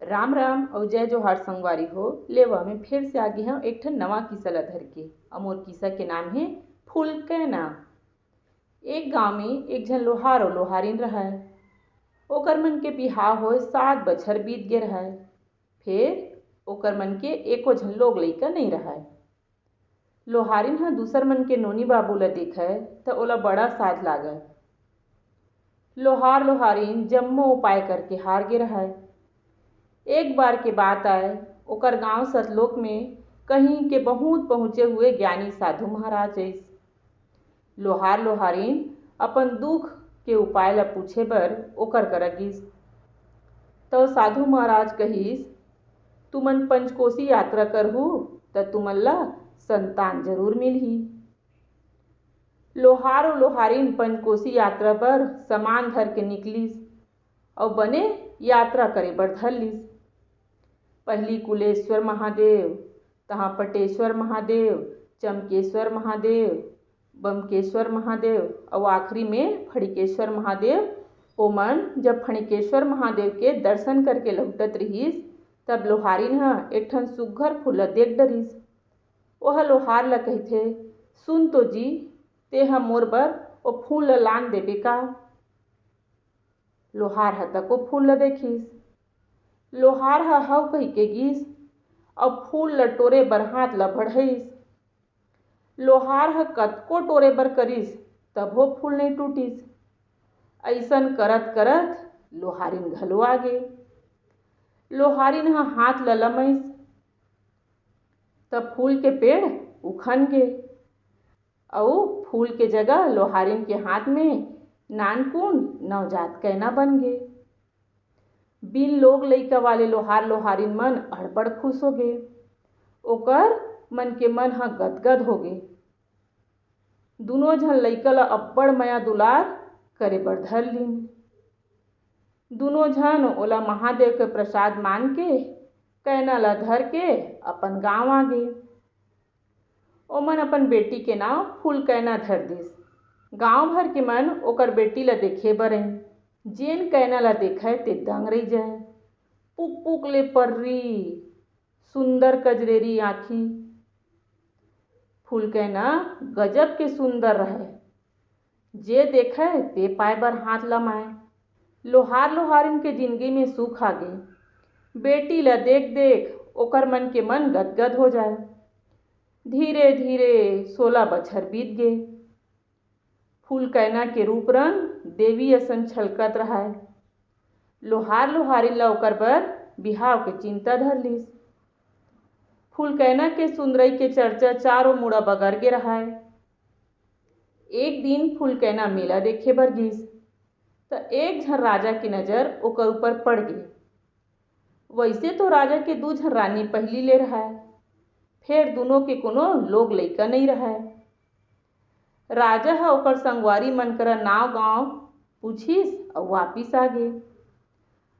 राम राम और जय जोहार संगवारी हो। लेवा में फिर से आगे हम एक ठन नवा किस्सा ला धर के। अमोर किस्सा के नाम है फूल कैना। एक गांव में एक झन लोहार और लोहारिन रहा। ओकर मन के बिहाव होए 7 बछर बीत गे रहा। फिर ओकर मन के एको झन लोग लइका नहीं रहा। लोहारिन हा दूसर मन के नोनी बाबू ला देखा तो ओला बड़ा साध लागल। लोहार लोहारिन जम्मो उपाय करके हार गे रहा। एक बार के बात आए, ओकर गांव सतलोक में कहीं के बहुत पहुँचे हुए ज्ञानी साधु महाराज आइस। लोहार लोहारिन अपन दुख के उपाय ला पूछे बर ओकर करा गिस। तो साधु महाराज कहिस, तुमन पंचकोशी यात्रा करहु त तुमन ला संतान जरूर मिलही। लोहार और लोहारिन पंचकोशी यात्रा पर सामान धर के निकलिस और बने यात्रा करे बर धर लिस। पहली कुलेश्वर महादेव, तहाँ पटेश्वर महादेव, चमकेश्वर महादेव, बमकेश्वर महादेव और आखिरी में फणिकेश्वर महादेव। ओमन जब फणिकेश्वर महादेव के दर्शन करके लौटत रहिस तब लोहारिन हा एक ठन सुग्घर फूल ला देख डरिस। ओह लोहार ला कहिथे, सुन तो जी, तेहा मोर बर ओ फूल ला लान देबे का। लोहार हा तक ओ फूल ला देखिस। लोहार हा हव कही के गिस और फूल ला टोरे बर हाथ ला बढ़ाइस। लोहार हा कतको टोरे बर करिस तभो फूल नहीं टूटिस। ऐसन करत करत लोहारिन घलो आगे। लोहारिन हा हाथ ला लमइस तब फूल के पेड़ उखन गे और फूल के जगह लोहारिन के हाथ में नानकुन नवजात कैना बन गे। बिन लोग लइका वाले लोहार लोहारिन मन अड़बड़ खुश हो गए। ओकर मन के मन हा गदगद हो गए। दोनों झन लइका ला अब्बड़ माया दुलार करे बर धर लिन। दोनों झन ओला महादेव के प्रसाद मान के कैना ला धर के अपन गांव आ गए। ओमन अपन बेटी के नाम फूल कैना धर दिस। गांव भर के मन ओकर बेटी ला देखे बर आइन। जेन कैना ला देखै ते दंग रही जाए। पुक पुक ले पर्री, सुंदर कजरेरी आँखी। फूल कैना गजब के सुंदर रहे। जे देखे ते पाए बर हाथ लमाए। लोहार लोहारिन के जिंदगी में सुख आ गए। बेटी ला देख देख ओकर मन के मन गदगद हो जाए। धीरे धीरे 16 बछर बीत गए। फूल कैना के रूप रंग देवी असन छलकत रहा। लोहार लोहारिन ला ओकर बर बिहाव के चिंता धर लिस। फूल कैना के सुंदरई के चर्चा चारों मुड़ा बगर गे रहा। एक दिन फूल कैना मेला देखे बर गिस तो एक झन राजा की नजर ओकर ऊपर पड़ गई। वैसे तो राजा के 2 झन रानी पहली ले रहा। फिर दोनों के कोनो लोग लइका नहीं रहा। राजा हा ओकर संगवारी मन करा नाव गांव पूछिस और वापिस आ गे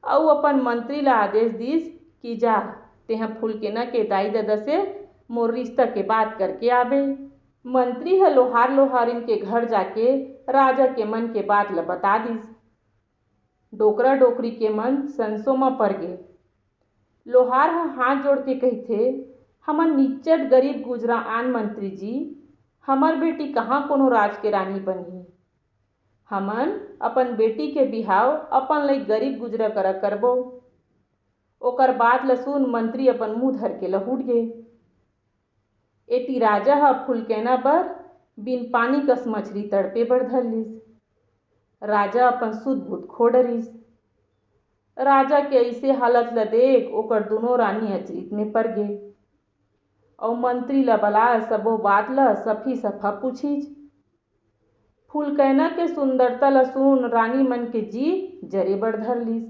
और अपन मंत्री ला आदेश दिस कि जा तेहा फूल कैना के दाई ददा से मोर रिश्ता के बात करके आबे। मंत्री हा लोहार लोहारिन के घर जाके राजा के मन के बात ला बता दिस। डोकरा डोकरी के मन संसो म पर गे। लोहार हा हाथ जोड़ के कहिथे, हमन निच्चट गरीब गुजरा आन मंत्री जी, हमर बेटी कहाँ कोनो राज के रानी बनही। हमन अपन बेटी के बिहाव अपन लई गरीब गुजरा करा करबो। ओकर बात ल सुन मंत्री अपन मुंह धर के लहुट गे। एटी राजा हा फूल कैना बर बिन पानी कस मछली तड़पे बर धर लिस। राजा अपन सुध बुध खो डरिस। राजा के ऐसे हालत ला देख ओकर दोनों रानी अचरित में पर गे और मंत्री ला बलाय सबो बात ला सफी सफा पूछिस। फूल कैना के सुंदरता ला सुन रानी मन के जी जरे बर धर लिस।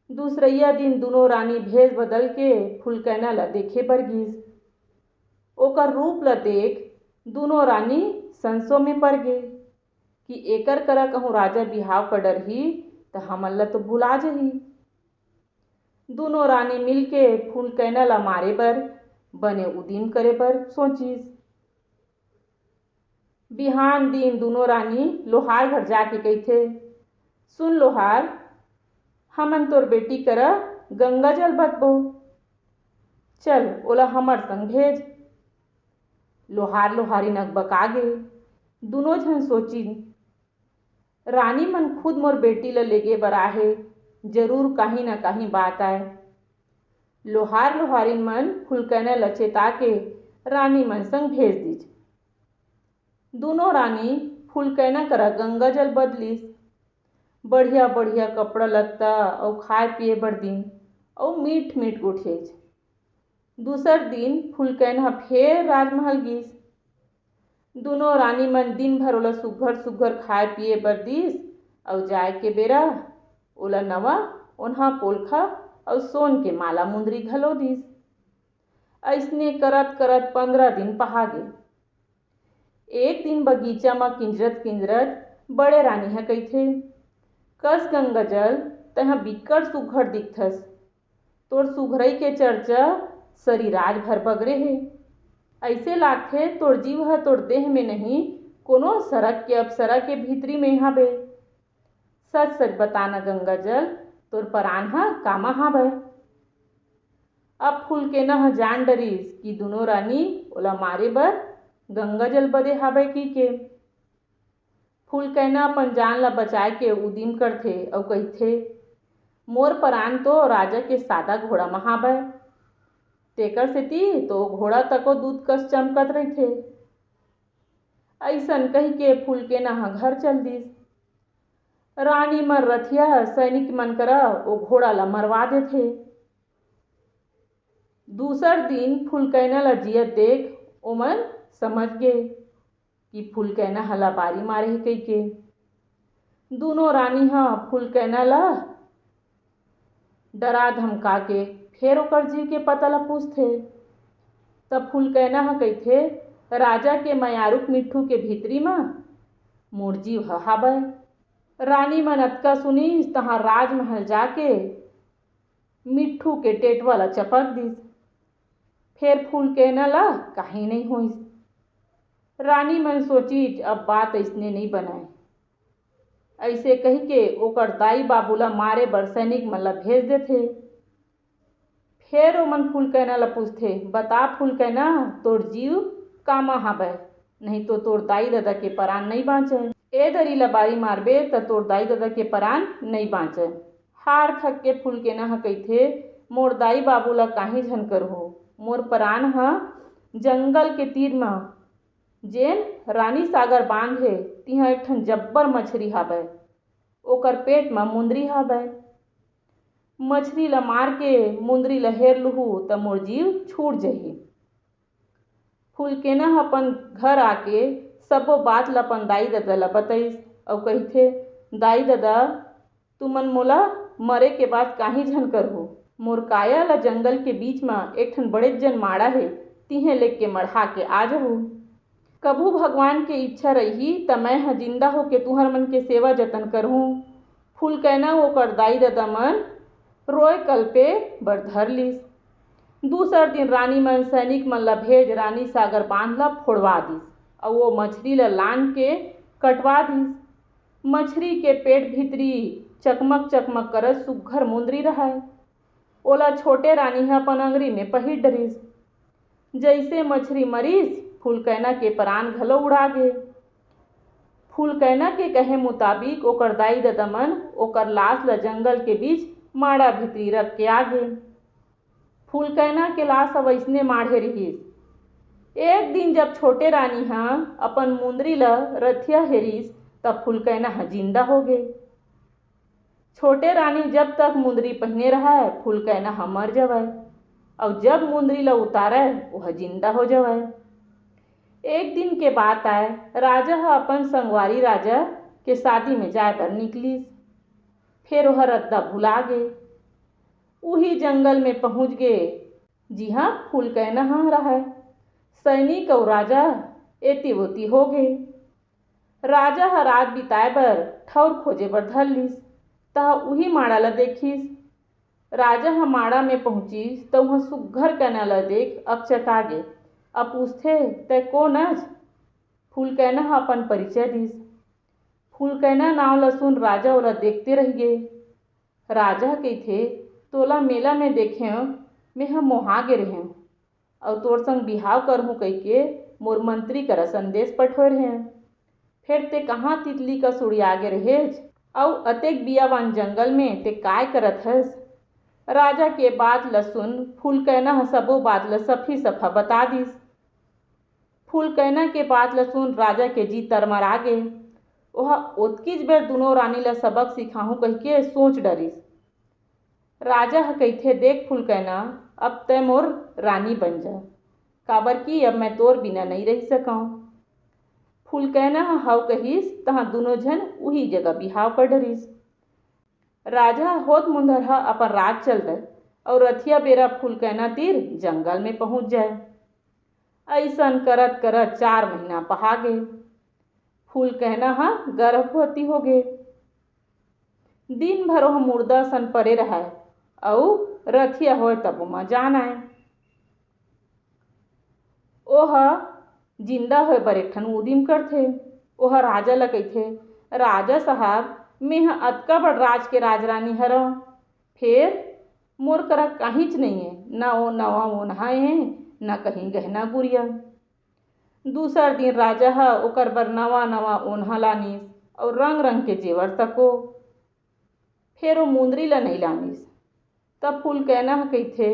दूसरइया दिन दोनों रानी भेष बदल के फूल कैना ला देखे बर गिस। ओकर रूप ला देख दोनों रानी संसो में पर गे कि एकर करा कहूँ राजा बिहाव कर डरही तो हमन ला तो भुला जही। दोनों रानी मिलके फूल कैना ला मारे बर बने उदिम करे बर सोचिस। बिहान दिन दोनों रानी लोहार घर जाके कहिथे, सुन लोहार, हमन तोर बेटी करा गंगा जल बदबो। चल ओला हमर संग भेज। लोहार लोहारिन अकबकागे। दुनों झन सोचिन रानी मन खुद मोर बेटी ल लेगे बर आहे, जरूर कहीं न कहीं बात आए। लोहार लोहारिन मन फुलकैना ल चेता के रानी मन संग भेज दीज। दोनों रानी फुलकैना करा गंगा जल बदलिस। बढ़िया बढ़िया कपड़ा लत्ता और खाए पिए बर दिन और मीठ मीठ गोठेज। दूसर दिन फुलकैना फेर राजमहल गिस। दोनों रानी मन दिन भर ओला सुघर सुघर खाए पिए बर दिस और जाए के बेरा ओला नवा ओन्हा पोलखा और सोन के माला मुंदरी घलो दिस। ऐसने करत करत 15 दिन पहागे। एक दिन बगीचा में किंजरत किंजरत बड़े रानी ह कहिथे, कस गंगा जल तैहा बिकट सुघ्घर दिखथस। तोर सुघरई के चर्चा सरी राज भर बगरे हे। ऐसे लागथे तोर जीव ह तोर देह में नहीं, कोनो सरक के अप्सरा के भीतरी में हाबे। सच सच बताना गंगा जल, तोर परान ह कामा हाबे। अब फुलकैना ह जान डरिस कि दोनों रानी ओला मारे बर गंगा जल बदे हाबे की के। फुलकैना अपन जान ला बचाए के उदिम करथे और कहिथे, मोर परान तो राजा के सादा घोड़ा म हाबे। तेकर सेती तो घोड़ा तको दूध कस चमकत रहिथे। ऐसन कही के फुलकैना ह घर चल दिस। रानी मन रथिया सैनिक मन करा ओ घोड़ा ला मरवा देथे। दूसर दिन फुलकैना ला जियत देख ओमन समझ गे कि फुलकैना ह लबारी मारे हे कही के। दोनों रानी ह फुलकैना ला डरा धमका के फेर ओकर जीव के पता ला पूछथे। तब फुलकैना ह कहिथे, राजा के मयारुक मिट्ठू के भीतरी म मोर जीव ह हाबे। रानी मन अतका सुनिस तहाँ राजमहल जाके मिट्ठू के टेटवा ला चपक दिस। फेर फुलकैना ला काहीं नहीं होइस। रानी मन सोचिस अब बात ऐसने नहीं बनाए। ऐसे कही के ओकर दाई बाबू ला मारे बर सैनिक मन ला भेज देथे। फेर ओमन फुलकैना ला पूछथे, बता फुलकैना तोर जीव कामा हाबे, नहीं तो तोर दाई ददा के परान नहीं बाँचे। ए दरी लबारी मारबे त तोर दाई ददा के परान नहीं बाँचे। हाड़ थक के फुलकैना ह कहिथे, मोर दाई बाबू ला काहीं झन करहूँ, मोर परान ह जंगल के तीर म जेन रानी सागर बांध हे तिहा एक ठन जब्बर मछरी हाबे। ओकर पेट म मुंदरी हाबे। मछरी ला मार के मुंदरी ला हेर लुहूँ त मोर जीव छूट जही। फुलकैना ह अपन घर आके सबो बात ला अपन दाई ददा ला बतइस और कहिथे, दाई ददा तुमन मोला मरे के बाद काहीं झन करहूँ। मोर काया ला जंगल के बीच म एक ठन बड़ेच जन माड़ा हे, तिहे लेके मढ़ा के आ जहूँ। कभू भगवान के इच्छा रही त मैं ह जिंदा होके तुहर मन के सेवा जतन करहूँ। फुलकैना ओकर दाई ददा मन रोए कल्पे बर धर लिस। दूसर दिन रानी मन सैनिक मन ला भेज रानी सागर बांध ला फोड़वा दिस और वो मछरी ला लान के कटवा दिस। मछरी के पेट भीतरी चकमक चकमक करत सुघ्घर मुंदरी रहय। ओला छोटे रानी ह अपन अंगरी में पहिर डरिस। जइसे मछरी मरिस फुलकैना के परान घलो उड़ा गे। फुलकैना के कहे मुताबिक ओकर दाई ददा मन ओकर लाश ला जंगल के बीच माड़ा भीतरी रख के आगे। फुलकैना के लाश अब ऐसने माढ़े रहिस। एक दिन जब छोटे रानी ह अपन मुंदरी ला रथिया हेरिस तब फुलकैना ह जिंदा होगे। छोटे रानी जब तक मुंदरी पहिने रहय फुलकैना ह मर जवय और जब मुंदरी ला उतारय वह जिंदा हो जवय। एक दिन के बात आय, राजा ह अपन संगवारी राजा के शादी में जाए बर निकलिस। फेर ओह रद्दा भुला गे। उही जंगल में पहुँच गे जिहा फुलकैना ह रहय। सैनिक और राजा एती ओती हो गे। राजा ह रात बिताए बर ठौर खोजे बर धर लिस तह उही माड़ा ला देखिस। राजा ह माड़ा में पहुँचिस त उहाँ सुघ्घर कन्या ला देख अकचका गे। अब पूछथे, तै कोन हस? फुलकैना ह अपन परिचय दिस। फुलकैना नाव ल सुन राजा ओला देखते रहिगे। राजा कहिथे, तोला मेला में देखे मैं हम मोहा गे रहे और तोर संग बिहाव करहूँ कहिके मोर मंत्री करा संदेश पठोए रहे। फिर ते कहाँ तितली का सुड़िया गे रहेज और अतेक बियावान जंगल में ते काय करत हस। राजा के बात ल सुन फूलकैना सबो बात ल सफी सफा बता दिस। फूलकैना के बात ल सुन राजा के जी तरमरा गे। ओहा ओतकीच बेर दुनों रानी ल सबक सिखाहूँ कहिके सोच डरिस। राजा कहिथे देख फूलकैना अब तय मोर रानी बन जा, काबर की अब मैं तोर बिना नहीं रह सकूँ। फूलकैना हव कहिस तहाँ दोनों जन उही जगह बिहाव कर डरिस। राजा होत मुंदर अपन राज चल दे और रथिया बेरा फूलकैना तीर जंगल में पहुंच जाए। ऐसन करत करत 4 महीना पहा गे। फूलकैना गर्भवती हो गे। दिन भर वह मुर्दा सन परे रहा और रथिया होए तब म जान आए। ओह जिंदा होए बर एक ठन उदिम करथे। ओह राजा ल कहिथे राजा साहब मैं अतका बड़ राज के राजरानी हरव, फिर मोर करा काहींच नहीं है, ना वो नवा ओन्हा है ना कहीं गहना गुड़िया। दूसर दिन राजा ओकर बर नवा नवा ओन्हा लानिस और रंग रंग के जेवर तको। फिर वो मुंदरी ला नहीं लानिस। तब फूलकैना कहिथे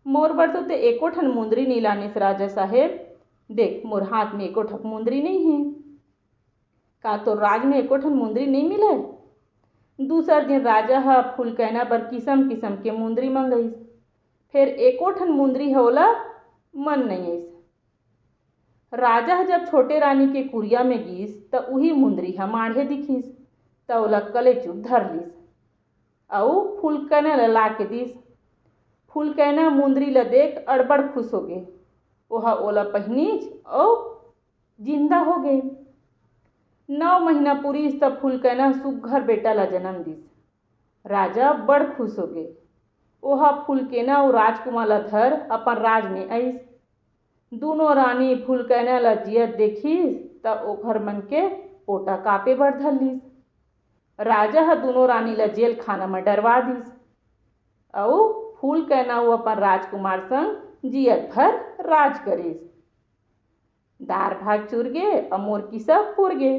मोर बर तो ते एको ठन मुंदरी नहीं लानिस राजा साहेब, देख मोर हाथ में एको ठक मुंदरी नहीं है। का तो राज में एको ठन मुंदरी नहीं मिले। दूसर दिन राजा फूलकैना बर किसम किसम के मुंदरी मंगईस। फिर एको ठन मुंदरी होला मन नहीं आइस। राजा जब छोटे रानी के कुरिया में गिस त उही मुंदरी माढ़े दिखिस त ओला कलेचुप धर लिस और फूलकैना ल ला के दिस। फूलकैना मुंदरी ल देख अड़बड़ खुश हो गे। ओहा ओला पहिनिस और जिंदा हो गे। 9 महीना पुरिस तब फूलकैना सुग्घर बेटा ला जन्म दिस। राजा बड़ खुश हो गे। ओहा फूलकैना और राजकुमार ला धर अपन राज में आइस। दोनों रानी फूलकैना ला जियत देखिस त ओखर मन के ओटा कापे बर धरलिस। राजा दोनों रानी ला जेल खाना में डरवा दिस और फूलकैना वो अपन राजकुमार संग जियत भर राज करिस। दार भात चुरगे और मोर किस्सा पुरगे।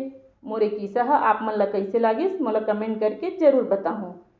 मोर किस्सा आप मन ला कैसे लागिस मोला कमेंट करके जरूर बताहूँ।